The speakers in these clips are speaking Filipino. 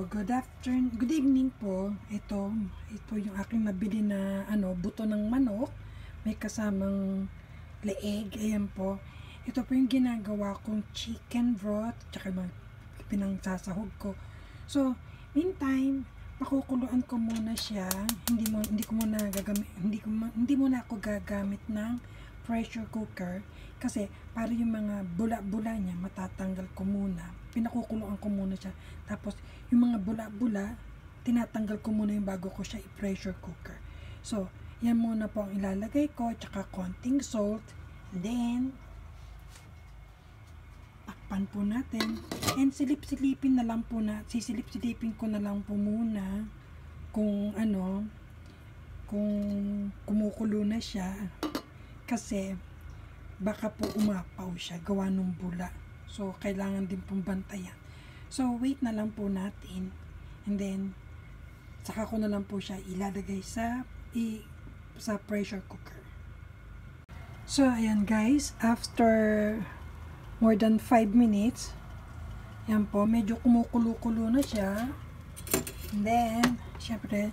Good evening po. Ito yung aking nabili na buto ng manok. May kasamang leeg. Ayan po. Ito po yung ginagawa kong chicken broth tsaka pinangsasahog ko. So, meantime, pakukuluan ko muna siya. Hindi muna ako gagamit ng pressure cooker kasi para yung mga bula-bula niya matatanggal ko muna. Pinakukuluan ko muna siya. Tapos yung mga bula-bula tinatanggal ko muna yung bago ko siya i-pressure cooker. So, yan muna po ang ilalagay ko, tsaka konting salt. And then takpan po natin. And sisilipin ko na lang po muna kung kumukulo na siya. Kasi baka po umapaw siya gawa ng bula. So, kailangan din pong bantayan. So, wait na lang po natin. And then, saka ko na lang po siya ilalagay sa pressure cooker. So, ayan guys. After more than 5 minutes, yan po, medyo kumukulo-kulo na siya. And then, syempre,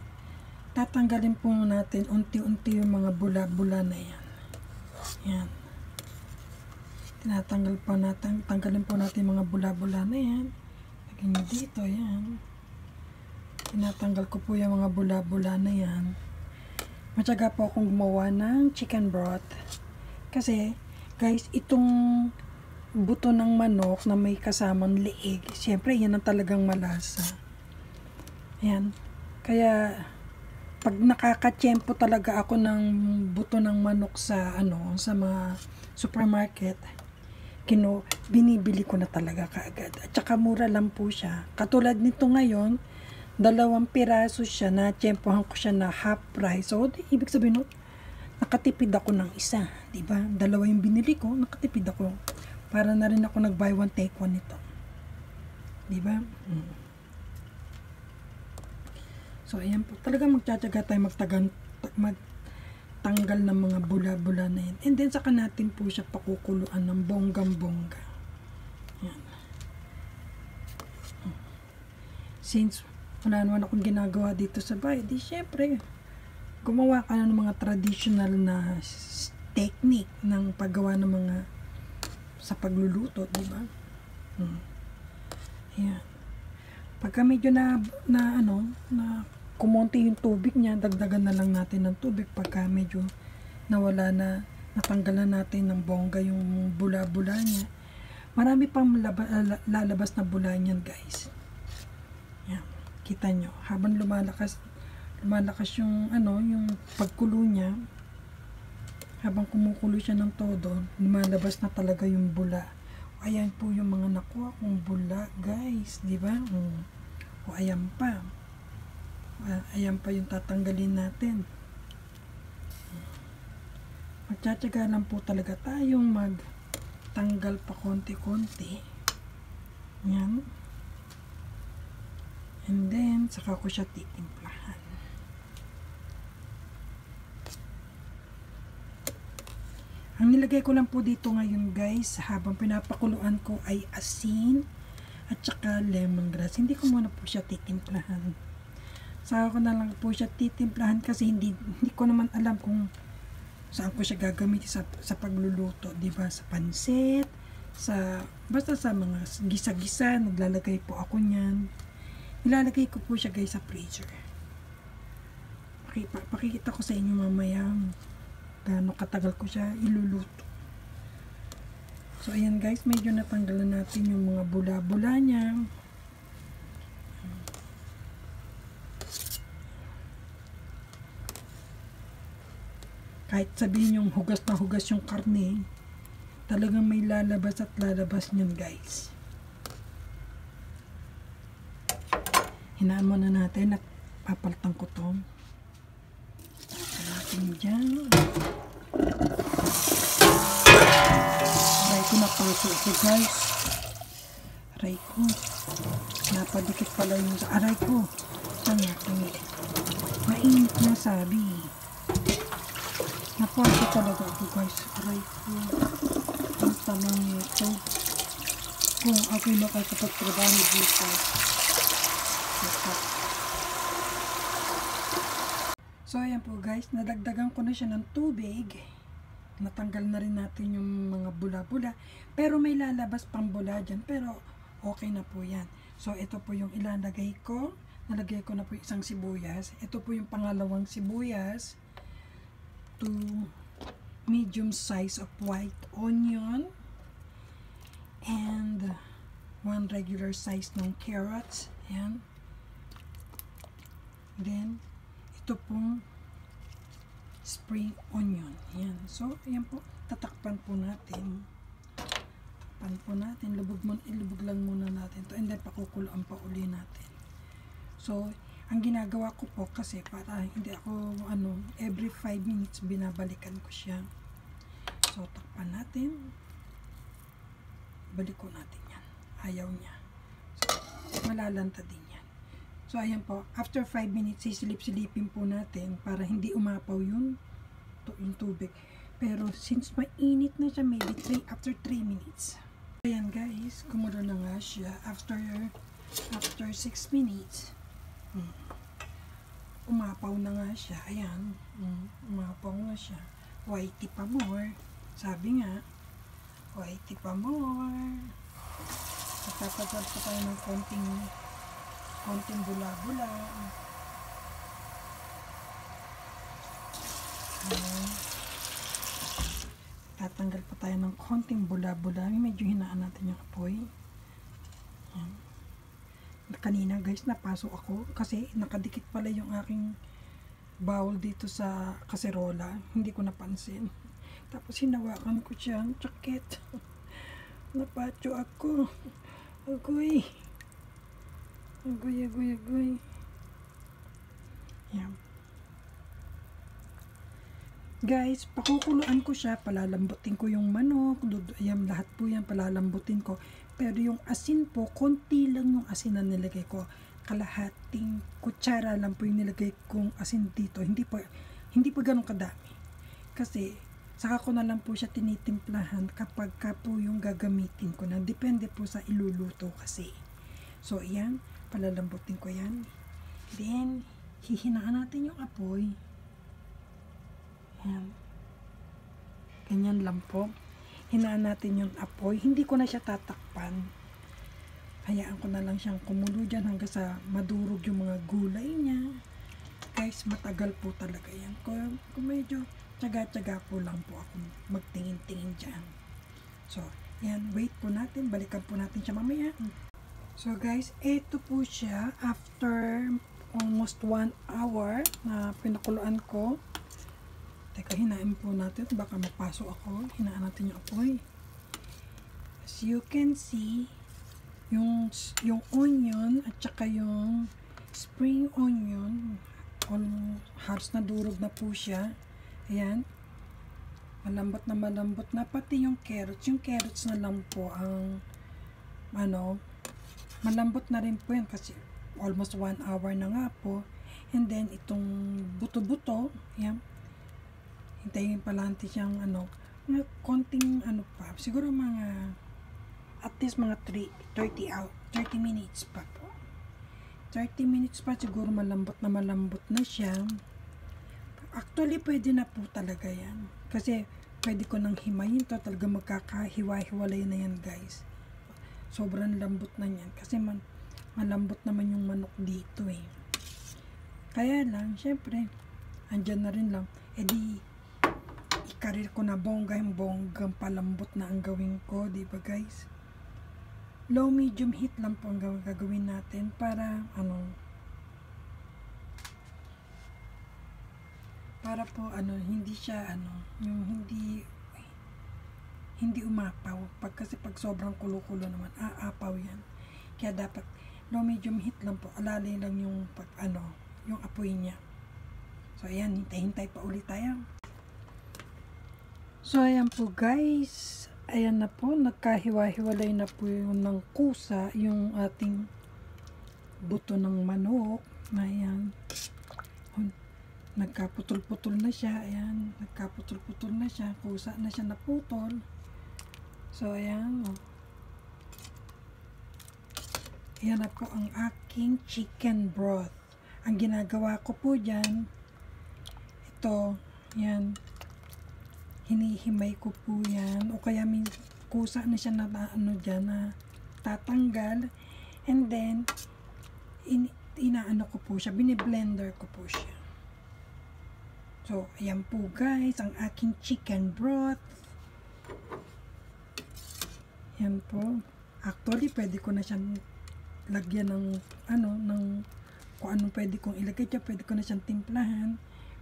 tatanggalin po natin unti-unti yung mga bula-bula na yan. Yan. Tanggalin po natin mga bula-bula na yan. Lagyan nyo dito, yan. Tinatanggal ko po yung mga bula-bula na yan. Matyaga po akong gumawa ng chicken broth. Kasi, guys, itong buto ng manok na may kasamang leeg, siyempre, yan ang talagang malasa. Yan. Kaya, pag nakakatsyempo talaga ako ng buto ng manok sa mga supermarket, binibili ko na talaga kaagad. At saka mura lang po siya. Katulad nito ngayon, 2 piraso siya, na-tsyempohan ko siya na half price. So, ibig sabihin, nakatipid ako ng isa. Diba? 2 yung binili ko, nakatipid ako. Para na rin ako nag-buy one, take one nito. Diba? So, ayan po. Talagang magtsatsaga tayo magtanggal ng mga bula-bula na yan. And then, saka natin po siya pakukuluan ng bonggang-bongga. Ayan. Since wala naman akong ginagawa dito sa bahay, di syempre, gumawa ka na ng mga traditional na technique ng paggawa ng mga sa pagluluto, di ba? Ayan. Pagka medyo na kumonti yung tubig niya, dagdagan na lang natin ng tubig. Pagka medyo nawala na, natanggalan natin ng bongga yung bula-bula niya. Marami pang lalabas na bula niyan, guys. Yan. Kita nyo. Habang lumalakas yung yung pagkulo niya, habang kumukulo siya ng todo, lumalabas na talaga yung bula. Ayan po yung mga nakuha kong bula, guys. Di ba? O, ayan pa. Ayan pa yung tatanggalin natin. Magtsatsaga lang po talaga tayong magtanggal pa konti-konti. Yan. And then, saka ko siya titimplahan. Ang nilagay ko lang po dito ngayon, guys, habang pinapakuluan ko ay asin at saka lemongrass. Hindi ko muna po siya titimplahan. Saka ko na lang po siya titimplahan kasi hindi ko naman alam kung saan ko siya gagamitin sa pagluluto, diba? Sa pansit, basta sa mga gisa-gisa, naglalagay po ako niyan. Nilalagay ko po siya, guys, sa freezer. Pakikita ko sa inyo mamaya gaano katagal ko siya iluluto. So, ayan, guys, medyo natanggalan natin yung mga bula-bula niya. Kahit sabihin yung hugas na hugas yung karne, talagang may lalabas at lalabas niyan, guys. Hinaan muna natin at papaltan ko to. Natin dyan. Aray ko na paso ito, guys. Aray ko. Napadikit pala yung sa aray ko. Tangi. Mainit na sabi. Napaso talaga ako, guys. Aray ko. Ang tanong nito. Kung ako'y makakapagtrabaho dito. suka. So ayan po guys, nadagdagan ko na siya ng tubig. Natanggal na rin natin yung mga bula-bula. Pero may lalabas pang bula dyan. Pero okay na po yan. So ito po yung ilalagay ko. Nalagay ko na po isang sibuyas. Ito po yung pangalawang sibuyas. 2 medium size of white onion. And 1 regular size ng carrots. Ayan. Then, ito pong spring onion. Ayan. So, ayan po. Tatakpan po natin. Tatakpan po natin. Ilubog lang muna natin to. And then, pakukuloan pa uli natin. So, ang ginagawa ko po kasi para hindi ako, every 5 minutes binabalikan ko siya. So, takpan natin. Balik ko natin yan. Ayaw niya. So, malalanta din yan. So, ayan po. After 5 minutes, sisilip-silipin po natin para hindi umapaw yung tubig. Pero, since mainit na siya, maybe after 3 minutes. Ayan guys, kumulo na nga siya. After 6 minutes, umapaw na nga siya. Ayan. Umapaw na siya. Whitey pa more. Sabi nga, whitey pa more. Magtatagal pa tayo ng konting bula-bula. Tatanggal pa tayo ng konting bula-bula. Medyo hinaan natin yung apoy. Ayan. Kanina guys, napasok ako kasi nakadikit pala yung aking bowl dito sa kaserola. Hindi ko napansin. Tapos hinawakan ko siya. Sakit. Napatyo ako. Agoy. Agoy. Yan. Guys, pakukuluan ko siya. Palalambutin ko yung manok. Ayan, lahat po yan palalambutin ko. Pero yung asin po, konti lang yung asin na nilagay ko. Kalahating kutsara lang po yung nilagay kong asin dito. Hindi po ganun kadami. Kasi, saka ko na lang po siya tinitimplahan kapag ka po yung gagamitin ko na. Depende po sa iluluto kasi. So, ayan. Palalambutin ko yan. Then, hihinaan natin yung apoy. Ayan. Ganyan lang po. Hinaan natin yung apoy. Hindi ko na siya tatakpan. Hayaan ko na lang siyang kumulo dyan hanggang sa madurog yung mga gulay niya. Guys, matagal po talaga yan. Kung medyo tsaga-tsaga po lang po ako magtingin-tingin dyan. So, yan. Wait po natin. Balikan po natin siya mamaya. So, guys, ito po siya after almost 1 hour na pinakuluan ko. Teka, hinain po natin. Baka mapasok ako. Hinaan natin yung apoy. As you can see, yung onion at saka yung spring onion, halos na durog na po siya. Ayan. Malambot na. Pati yung carrots. Yung carrots na lang po ang, malambot na rin po yan kasi almost 1 hour na nga po. And then, itong buto-buto, ayan. Hintayin pa lang natin siyang konting pa. Siguro mga at least mga 30 minutes pa po. 30 minutes pa siguro malambot na siya. Actually, pwede na po talaga yan. Kasi pwede ko nang himayin to. Talaga magkakahiwa-hiwalay na yan guys. Sobrang lambot na yan. Kasi malambot naman yung manok dito eh. Kaya lang, syempre, andyan na rin lang. Ikarir ko na bonggang palambot na ang gawin ko, di ba guys? Low medium heat lang po ang gagawin natin para hindi siya yung hindi umapaw. Kasi pag sobrang kulo-kulo naman, aapaw yan. Kaya dapat low medium heat lang po. Alalay lang yung yung apoy niya. So ayan, hintay-hintay pa ulit tayo. So, ayan po guys. Ayan na po. Nagkahiwa-hiwalay na po yung ng kusa. Yung ating buto ng manok. Ayan. Nagkaputol-putol na siya. Ayan. Nagkaputol-putol na siya. Kusa na siya naputol. So, ayan. Ayan na po ang aking aking chicken broth. Ang ginagawa ko po dyan, ito, yan, hinihimay ko po yan, o kaya kusa na siya na ano dyan, na tatanggal, and then, inaano ko po siya, biniblender ko po siya. So, ayan po guys, ang aking chicken broth. Yan po. Actually, pwede ko na siyang lagyan ng kung anong pwede kong ilagay dyan, pwede ko na siyang timplahan.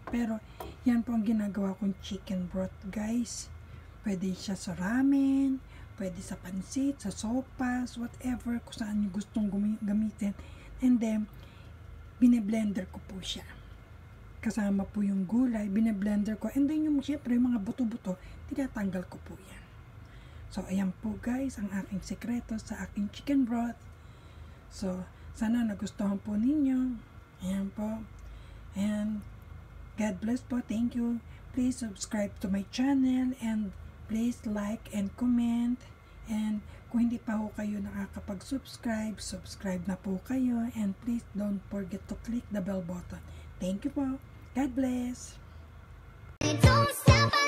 Pero, yan po ang ginagawa kong chicken broth, guys. Pwede siya sa ramen, pwede sa pansit, sa sopas, whatever, kung saan nyo gustong gamitin. And then, bine-blender ko po siya. Kasama po yung gulay, bine-blender ko. And then, syempre, yung mga buto-buto, tinatanggal ko po yan. So, ayan po guys, ang aking sekreto sa aking chicken broth. So, sana nagustuhan po ninyo. Ayan po. And, God bless po. Thank you. Please subscribe to my channel and please like and comment. And, kung hindi pa po kayo nakakapag-subscribe, subscribe na po kayo. And please don't forget to click the bell button. Thank you po. God bless. Don't stop.